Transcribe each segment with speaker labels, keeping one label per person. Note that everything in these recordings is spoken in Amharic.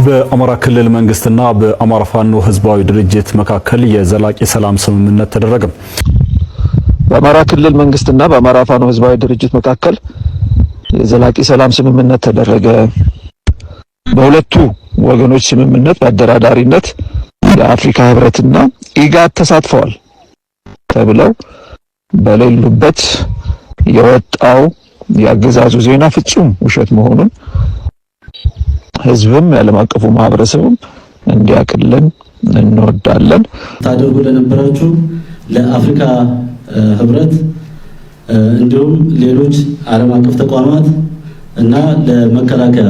Speaker 1: በአማራ ክልል መንግስትና በአማራ ፋኖ ህዝባዊ ድርጅት መካከል የዘላቂ ሰላም ስምምነት ተደረገ።
Speaker 2: በአማራ ክልል መንግስትና በአማራ ፋኖ ህዝባዊ ድርጅት መካከል የዘላቂ ሰላም ስምምነት ተደረገ። በሁለቱ ወገኖች ስምምነት በአደራዳሪነት የአፍሪካ ህብረትና ኢጋድ ተሳትፈዋል ተብለው በሌሉበት የወጣው የአገዛዙ ዜና ፍጹም ውሸት መሆኑን ህዝብም ያለም አቀፉ ማህበረሰብም እንዲያቅልን እንወዳለን።
Speaker 3: ታደርጉ ለነበራችሁ ለአፍሪካ ህብረት እንዲሁም ሌሎች ዓለም አቀፍ ተቋማት እና ለመከላከያ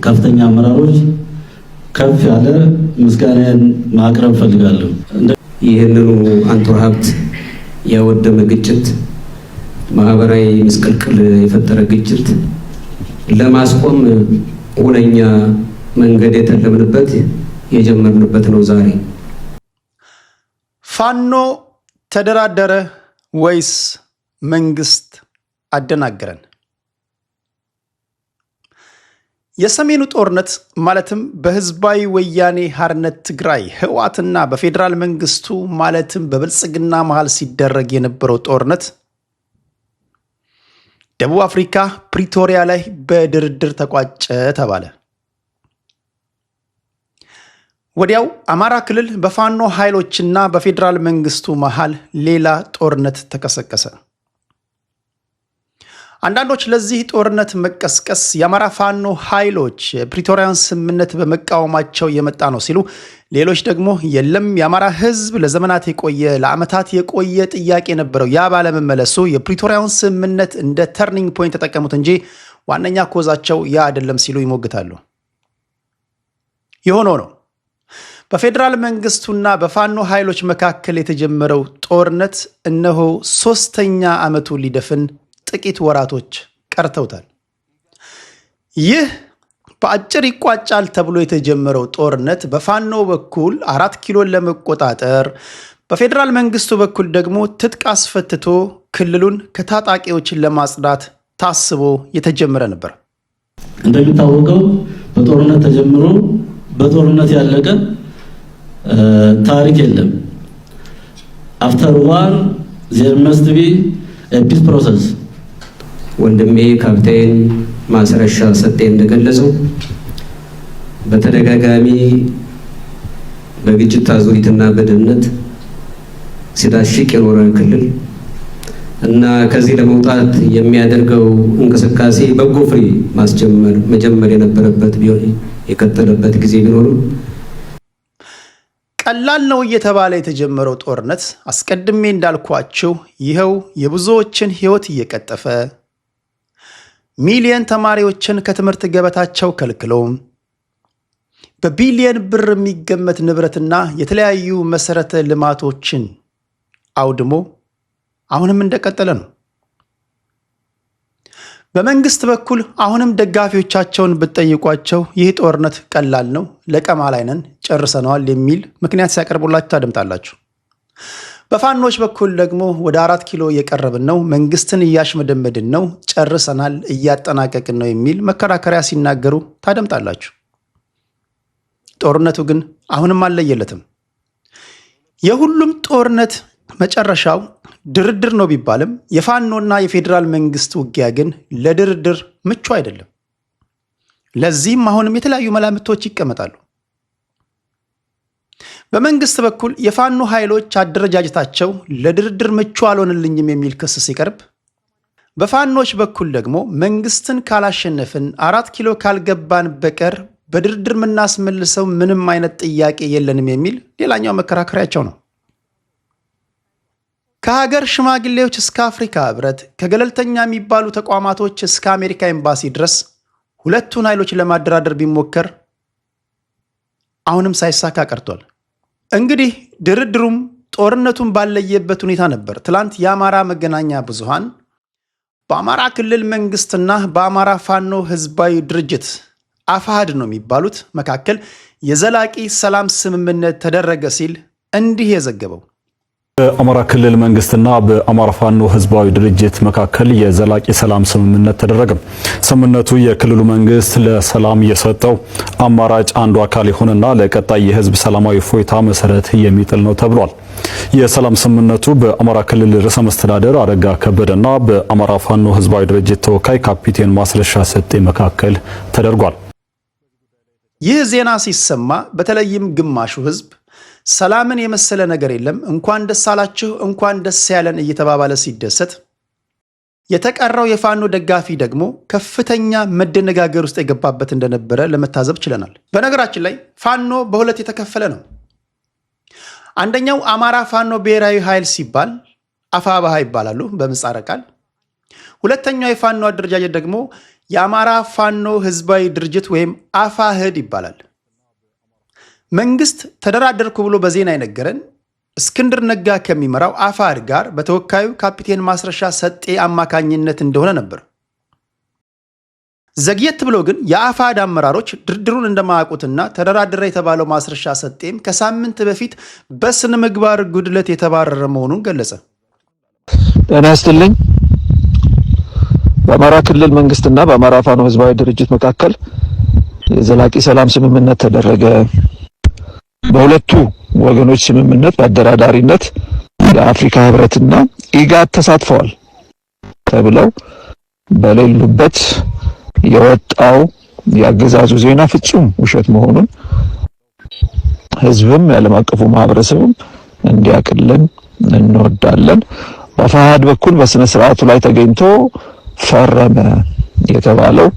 Speaker 3: ከፍተኛ አመራሮች ከፍ ያለ ምስጋናን ማቅረብ ፈልጋለሁ።
Speaker 4: ይህንኑ አንጡራ ሀብት ያወደመ ግጭት፣ ማህበራዊ ምስቅልቅል የፈጠረ ግጭት ለማስቆም ሁነኛ መንገድ የተለምንበት የጀመርንበት ነው። ዛሬ
Speaker 5: ፋኖ ተደራደረ ወይስ መንግስት አደናገረን? የሰሜኑ ጦርነት ማለትም በህዝባዊ ወያኔ ሓርነት ትግራይ ህወሓትና በፌዴራል መንግስቱ ማለትም በብልጽግና መሃል ሲደረግ የነበረው ጦርነት ደቡብ አፍሪካ ፕሪቶሪያ ላይ በድርድር ተቋጨ ተባለ። ወዲያው አማራ ክልል በፋኖ ኃይሎችና በፌዴራል መንግስቱ መሃል ሌላ ጦርነት ተቀሰቀሰ። አንዳንዶች ለዚህ ጦርነት መቀስቀስ የአማራ ፋኖ ኃይሎች የፕሪቶሪያን ስምምነት በመቃወማቸው የመጣ ነው ሲሉ፣ ሌሎች ደግሞ የለም የአማራ ህዝብ ለዘመናት የቆየ ለዓመታት የቆየ ጥያቄ ነበረው፣ ያ ባለመመለሱ የፕሪቶሪያውን ስምምነት እንደ ተርኒንግ ፖይንት ተጠቀሙት እንጂ ዋነኛ ኮዛቸው ያ አይደለም ሲሉ ይሞግታሉ። የሆነው ነው በፌዴራል መንግስቱና በፋኖ ኃይሎች መካከል የተጀመረው ጦርነት እነሆ 3ኛ ዓመቱ ሊደፍን ጥቂት ወራቶች ቀርተውታል። ይህ በአጭር ይቋጫል ተብሎ የተጀመረው ጦርነት በፋኖ በኩል 4 ኪሎን ለመቆጣጠር፣ በፌዴራል መንግስቱ በኩል ደግሞ ትጥቅ አስፈትቶ ክልሉን ከታጣቂዎችን ለማጽዳት ታስቦ የተጀመረ ነበር።
Speaker 3: እንደሚታወቀው በጦርነት ተጀምሮ በጦርነት ያለቀ ታሪክ የለም። አፍተር ዋር there must be a peace process።
Speaker 4: ወንድሜ ካፕቴን ማስረሻ ሰጤ እንደገለጸው በተደጋጋሚ በግጭት አዙሪትና በድህነት ሲዳሽቅ የኖረ ክልል እና ከዚህ ለመውጣት የሚያደርገው እንቅስቃሴ በጎ ፍሬ መጀመር የነበረበት ቢሆን የቀጠለበት ጊዜ ቢኖርም
Speaker 5: ቀላል ነው እየተባለ የተጀመረው ጦርነት አስቀድሜ እንዳልኳቸው ይኸው የብዙዎችን ህይወት እየቀጠፈ ሚሊዮን ተማሪዎችን ከትምህርት ገበታቸው ከልክሎ በቢሊዮን ብር የሚገመት ንብረትና የተለያዩ መሰረተ ልማቶችን አውድሞ አሁንም እንደቀጠለ ነው። በመንግስት በኩል አሁንም ደጋፊዎቻቸውን ብትጠይቋቸው ይህ ጦርነት ቀላል ነው፣ ለቀማ ላይ ነን፣ ጨርሰነዋል የሚል ምክንያት ሲያቀርቡላችሁ ታደምጣላችሁ። በፋኖች በኩል ደግሞ ወደ 4 ኪሎ እየቀረብን ነው፣ መንግስትን እያሽመደመድን ነው፣ ጨርሰናል፣ እያጠናቀቅን ነው የሚል መከራከሪያ ሲናገሩ ታደምጣላችሁ። ጦርነቱ ግን አሁንም አልለየለትም። የሁሉም ጦርነት መጨረሻው ድርድር ነው ቢባልም የፋኖና የፌዴራል መንግስት ውጊያ ግን ለድርድር ምቹ አይደለም። ለዚህም አሁንም የተለያዩ መላምቶች ይቀመጣሉ። በመንግስት በኩል የፋኖ ኃይሎች አደረጃጀታቸው ለድርድር ምቹ አልሆነልኝም የሚል ክስ ሲቀርብ፣ በፋኖች በኩል ደግሞ መንግስትን ካላሸነፍን 4 ኪሎ ካልገባን በቀር በድርድር የምናስመልሰው ምንም አይነት ጥያቄ የለንም የሚል ሌላኛው መከራከሪያቸው ነው። ከሀገር ሽማግሌዎች እስከ አፍሪካ ህብረት፣ ከገለልተኛ የሚባሉ ተቋማቶች እስከ አሜሪካ ኤምባሲ ድረስ ሁለቱን ኃይሎች ለማደራደር ቢሞከር አሁንም ሳይሳካ ቀርቷል። እንግዲህ ድርድሩም ጦርነቱን ባለየበት ሁኔታ ነበር ትላንት የአማራ መገናኛ ብዙሃን በአማራ ክልል መንግስትና በአማራ ፋኖ ህዝባዊ ድርጅት አፋሕድ ነው የሚባሉት መካከል የዘላቂ ሰላም ስምምነት ተደረገ ሲል እንዲህ የዘገበው።
Speaker 1: በአማራ ክልል መንግስትና በአማራ ፋኖ ህዝባዊ ድርጅት መካከል የዘላቂ ሰላም ስምምነት ተደረገ። ስምምነቱ የክልሉ መንግስት ለሰላም የሰጠው አማራጭ አንዱ አካል የሆነና ለቀጣይ የህዝብ ሰላማዊ እፎይታ መሰረት የሚጥል ነው ተብሏል። የሰላም ስምምነቱ በአማራ ክልል ርዕሰ መስተዳድር አረጋ ከበደና በአማራ ፋኖ ህዝባዊ ድርጅት ተወካይ ካፒቴን ማስረሻ ሰጤ መካከል ተደርጓል።
Speaker 5: ይህ ዜና ሲሰማ በተለይም ግማሹ ህዝብ ሰላምን የመሰለ ነገር የለም እንኳን ደስ አላችሁ እንኳን ደስ ያለን እየተባባለ ሲደሰት፣ የተቀረው የፋኖ ደጋፊ ደግሞ ከፍተኛ መደነጋገር ውስጥ የገባበት እንደነበረ ለመታዘብ ችለናል። በነገራችን ላይ ፋኖ በሁለት የተከፈለ ነው። አንደኛው አማራ ፋኖ ብሔራዊ ኃይል ሲባል አፋብኃ ይባላሉ በምህጻረ ቃል። ሁለተኛው የፋኖ አደረጃጀት ደግሞ የአማራ ፋኖ ህዝባዊ ድርጅት ወይም አፋሕድ ይባላል። መንግስት ተደራደርኩ ብሎ በዜና የነገረን እስክንድር ነጋ ከሚመራው አፋሕድ ጋር በተወካዩ ካፒቴን ማስረሻ ሰጤ አማካኝነት እንደሆነ ነበር። ዘግየት ብሎ ግን የአፋሕድ አመራሮች ድርድሩን እንደማያውቁትና ተደራደረ የተባለው ማስረሻ ሰጤም ከሳምንት በፊት በስነ ምግባር ጉድለት የተባረረ መሆኑን ገለጸ።
Speaker 2: ጤና ይስጥልኝ። በአማራ ክልል መንግስትና በአማራ ፋኖ ህዝባዊ ድርጅት መካከል የዘላቂ ሰላም ስምምነት ተደረገ። በሁለቱ ወገኖች ስምምነት በአደራዳሪነት የአፍሪካ ህብረትና ኢጋድ ተሳትፈዋል ተብለው በሌሉበት የወጣው የአገዛዙ ዜና ፍጹም ውሸት መሆኑን ህዝብም የዓለም አቀፉ ማህበረሰብም እንዲያውቅልን እንወዳለን። በአፋሕድ በኩል በስነ ስርዓቱ ላይ ተገኝቶ ፈረመ የተባለው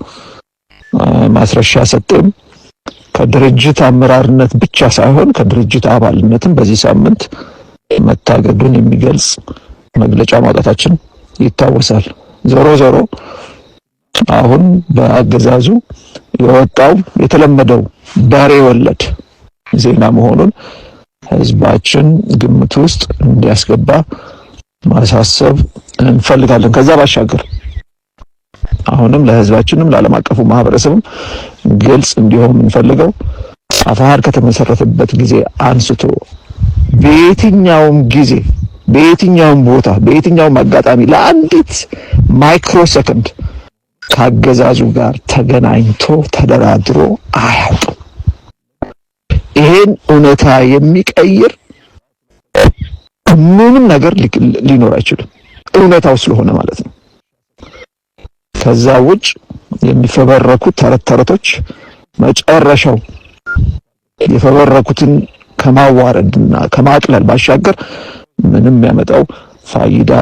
Speaker 2: ማስረሻ ሰጤም ከድርጅት አመራርነት ብቻ ሳይሆን ከድርጅት አባልነትም በዚህ ሳምንት መታገዱን የሚገልጽ መግለጫ ማውጣታችን ይታወሳል። ዞሮ ዞሮ አሁን በአገዛዙ የወጣው የተለመደው በሬ ወለድ ዜና መሆኑን ህዝባችን ግምት ውስጥ እንዲያስገባ ማሳሰብ እንፈልጋለን። ከዛ ባሻገር አሁንም ለህዝባችንም ለዓለም አቀፉ ማህበረሰብም ግልጽ እንዲሆን የምንፈልገው አፋሕድ ከተመሰረተበት ጊዜ አንስቶ በየትኛውም ጊዜ በየትኛውም ቦታ በየትኛውም አጋጣሚ ለአንዲት ማይክሮ ሰከንድ ከአገዛዙ ጋር ተገናኝቶ ተደራድሮ አያውቅም። ይሄን እውነታ የሚቀይር ምንም ነገር ሊኖር አይችልም፣ እውነታው ስለሆነ ማለት ነው። ከዛ ውጭ የሚፈበረኩ ተረቶች መጨረሻው የፈበረኩትን ከማዋረድና ከማቅለል ባሻገር ምንም ያመጣው ፋይዳ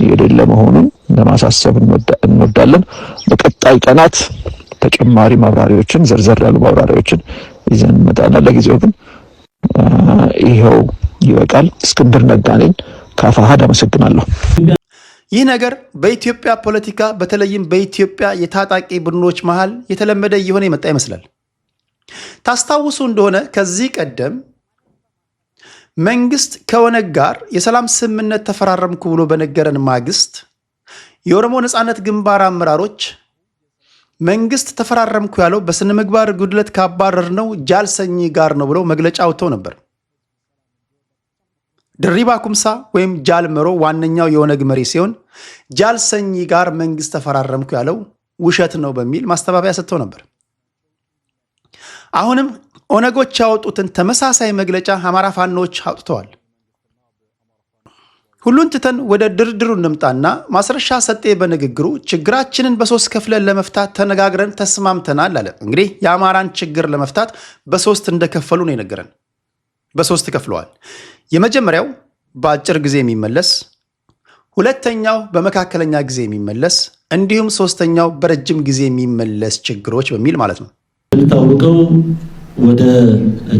Speaker 2: የሌለ መሆኑን ለማሳሰብ እንወዳለን። በቀጣይ ቀናት ተጨማሪ ማብራሪያዎችን ዘርዘር ያሉ ማብራሪያዎችን ይዘን እንመጣለን። ለጊዜው ግን ይሄው ይበቃል። እስክንድር ነጋ ነኝ ከአፋሕድ አመሰግናለሁ።
Speaker 5: ይህ ነገር በኢትዮጵያ ፖለቲካ በተለይም በኢትዮጵያ የታጣቂ ቡድኖች መሃል የተለመደ እየሆነ የመጣ ይመስላል። ታስታውሱ እንደሆነ ከዚህ ቀደም መንግስት ከኦነግ ጋር የሰላም ስምምነት ተፈራረምኩ ብሎ በነገረን ማግስት የኦሮሞ ነጻነት ግንባር አመራሮች መንግስት ተፈራረምኩ ያለው በስነ ምግባር ጉድለት ካባረር ነው ጃልሰኝ ጋር ነው ብለው መግለጫ አውጥተው ነበር። ድሪባ ኩምሳ ወይም ጃልመሮ ዋነኛው የኦነግ መሪ ሲሆን ጃልሰኝ ጋር መንግስት ተፈራረምኩ ያለው ውሸት ነው በሚል ማስተባበያ ሰጥተው ነበር። አሁንም ኦነጎች ያወጡትን ተመሳሳይ መግለጫ አማራ ፋኖች አውጥተዋል። ሁሉን ትተን ወደ ድርድሩ እንምጣና ማስረሻ ሰጤ በንግግሩ ችግራችንን በሶስት ከፍለን ለመፍታት ተነጋግረን ተስማምተናል አለ። እንግዲህ የአማራን ችግር ለመፍታት በሶስት እንደከፈሉ ነው የነገረን። በሶስት ከፍለዋል። የመጀመሪያው በአጭር ጊዜ የሚመለስ፣ ሁለተኛው በመካከለኛ ጊዜ የሚመለስ እንዲሁም ሶስተኛው በረጅም ጊዜ የሚመለስ ችግሮች በሚል ማለት ነው።
Speaker 3: የሚታወቀው ወደ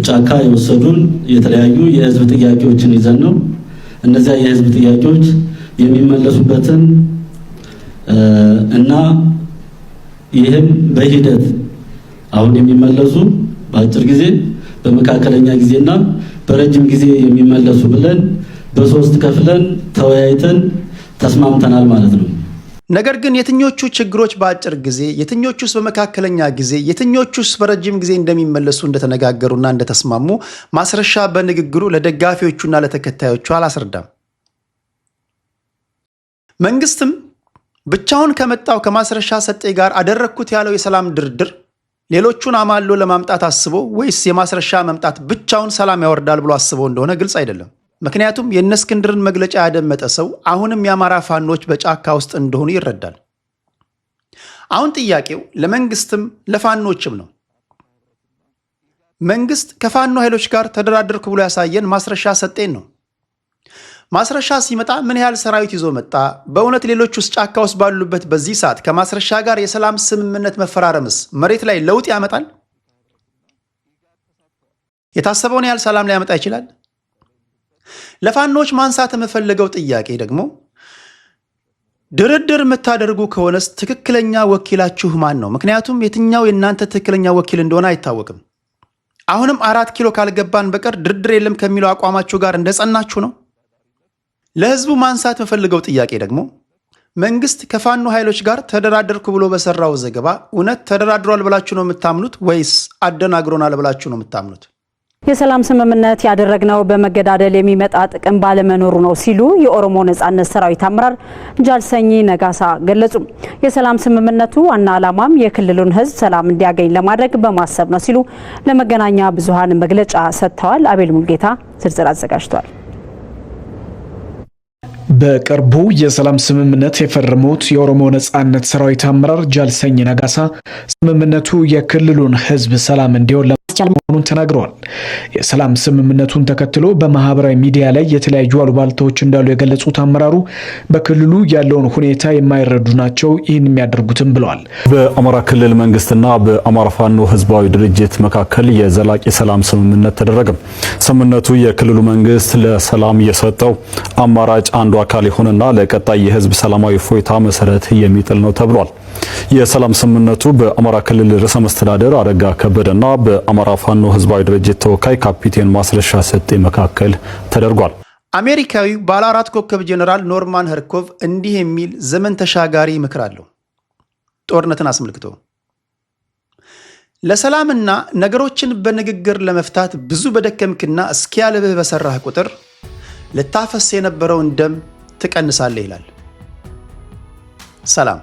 Speaker 3: ጫካ የወሰዱን የተለያዩ የህዝብ ጥያቄዎችን ይዘን ነው። እነዚያ የህዝብ ጥያቄዎች የሚመለሱበትን እና ይህም በሂደት አሁን የሚመለሱ በአጭር ጊዜ በመካከለኛ ጊዜና በረጅም ጊዜ የሚመለሱ ብለን በሶስት ከፍለን ተወያይተን ተስማምተናል ማለት ነው።
Speaker 5: ነገር ግን የትኞቹ ችግሮች በአጭር ጊዜ፣ የትኞቹስ በመካከለኛ ጊዜ፣ የትኞቹስ በረጅም ጊዜ እንደሚመለሱ እንደተነጋገሩና እንደተስማሙ ማስረሻ በንግግሩ ለደጋፊዎቹና ለተከታዮቹ አላስረዳም። መንግስትም ብቻውን ከመጣው ከማስረሻ ሰጤ ጋር አደረግኩት ያለው የሰላም ድርድር ሌሎቹን አማሎ ለማምጣት አስቦ ወይስ የማስረሻ መምጣት ብቻውን ሰላም ያወርዳል ብሎ አስቦ እንደሆነ ግልጽ አይደለም። ምክንያቱም የእነ እስክንድርን መግለጫ ያደመጠ ሰው አሁንም የአማራ ፋኖች በጫካ ውስጥ እንደሆኑ ይረዳል። አሁን ጥያቄው ለመንግስትም ለፋኖችም ነው። መንግስት ከፋኖ ኃይሎች ጋር ተደራደርኩ ብሎ ያሳየን ማስረሻ ሰጤን ነው። ማስረሻ ሲመጣ ምን ያህል ሰራዊት ይዞ መጣ? በእውነት ሌሎች ውስጥ ጫካ ውስጥ ባሉበት በዚህ ሰዓት ከማስረሻ ጋር የሰላም ስምምነት መፈራረምስ መሬት ላይ ለውጥ ያመጣል? የታሰበውን ያህል ሰላም ሊያመጣ ይችላል? ለፋኖች ማንሳት የምፈልገው ጥያቄ ደግሞ ድርድር የምታደርጉ ከሆነስ ትክክለኛ ወኪላችሁ ማን ነው? ምክንያቱም የትኛው የእናንተ ትክክለኛ ወኪል እንደሆነ አይታወቅም። አሁንም 4 ኪሎ ካልገባን በቀር ድርድር የለም ከሚለው አቋማችሁ ጋር እንደጸናችሁ ነው። ለህዝቡ ማንሳት የምፈልገው ጥያቄ ደግሞ መንግስት ከፋኖ ኃይሎች ጋር ተደራደርኩ ብሎ በሰራው ዘገባ እውነት ተደራድሯል ብላችሁ ነው የምታምኑት ወይስ አደናግሮናል ብላችሁ ነው የምታምኑት?
Speaker 6: የሰላም ስምምነት ያደረግነው በመገዳደል የሚመጣ ጥቅም ባለመኖሩ ነው ሲሉ የኦሮሞ ነጻነት ሰራዊት አመራር ጃልሰኝ ነጋሳ ገለጹ። የሰላም ስምምነቱ ዋና ዓላማም የክልሉን ህዝብ ሰላም እንዲያገኝ ለማድረግ በማሰብ ነው ሲሉ ለመገናኛ ብዙሃን መግለጫ ሰጥተዋል። አቤል ሙልጌታ ዝርዝር አዘጋጅቷል።
Speaker 7: በቅርቡ የሰላም ስምምነት የፈረሙት የኦሮሞ ነጻነት ሰራዊት አመራር ጃልሰኝ ነጋሳ ስምምነቱ የክልሉን ህዝብ ሰላም እንዲሆን ለማስቻል መሆኑን ተናግረዋል። የሰላም ስምምነቱን ተከትሎ በማህበራዊ ሚዲያ ላይ የተለያዩ አሉባልታዎች እንዳሉ የገለጹት አመራሩ በክልሉ ያለውን ሁኔታ የማይረዱ ናቸው ይህን የሚያደርጉትም ብለዋል።
Speaker 1: በአማራ ክልል መንግስትና በአማራ ፋኖ ህዝባዊ ድርጅት መካከል የዘላቂ ሰላም ስምምነት ተደረገ። ስምምነቱ የክልሉ መንግስት ለሰላም የሰጠው አማራጭ አንዱ አካል የሆነና ለቀጣይ የህዝብ ሰላማዊ ፎይታ መሰረት የሚጥል ነው ተብሏል። የሰላም ስምምነቱ በአማራ ክልል ርዕሰ መስተዳድር አረጋ ከበደና በአማራ ፋኖ ህዝባዊ ድርጅት ተወካይ ካፒቴን ማስረሻ ሰጤ መካከል ተደርጓል።
Speaker 5: አሜሪካዊው ባለ 4 ኮከብ ጄኔራል ኖርማን ኸርኮቭ እንዲህ የሚል ዘመን ተሻጋሪ ምክር አለው። ጦርነትን አስመልክቶ ለሰላምና ነገሮችን በንግግር ለመፍታት ብዙ በደከምክና እስኪያልብህ በሰራህ ቁጥር ልታፈስ የነበረውን ደም ትቀንሳለህ ይላል። ሰላም